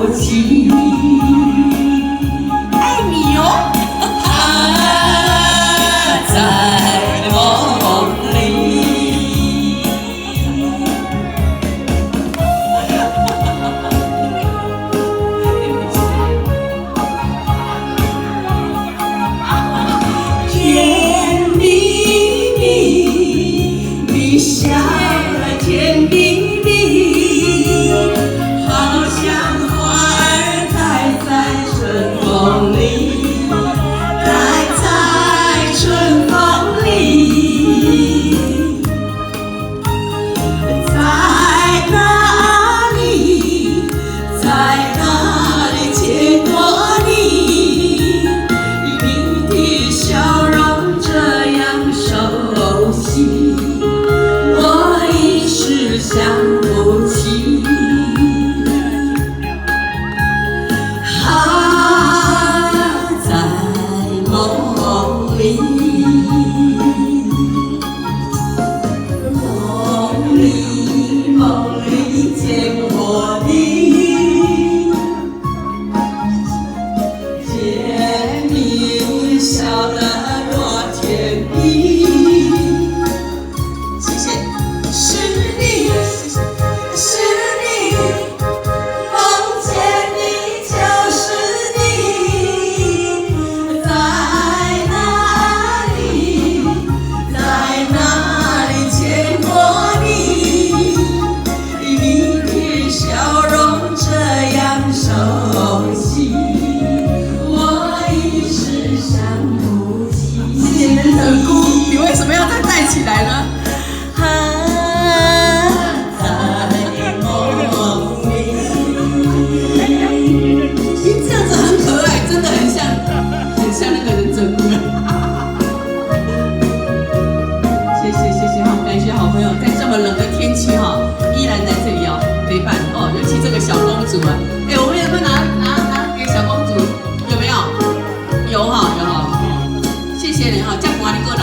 口气。爱你哦，在梦里。甜蜜蜜，你笑了，甜蜜蜜，好像花儿开在春风里，开在春风里。在哪里，在哪里见过你？你的笑容这样熟悉，我一时想不起。在梦里，梦里见过你，见你笑得多甜蜜。谢谢，是你，是你，梦见你就是你，在哪里，在哪里见过你？你的笑容这样熟悉，我一时想不起。谢谢人的姑，你为什么要再站起来呢？在梦里，你这样子很可爱，真的很像那个忍者姑。谢谢哈，感谢好朋友在这么冷的天气哈，依然在这里哦陪伴哦，尤其这个小公主啊，我们有没有拿给小公主？有没有？有哈，有哈，谢谢你哈，这样赶紧过来。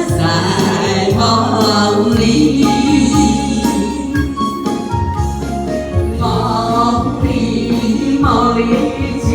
在梦里，梦里见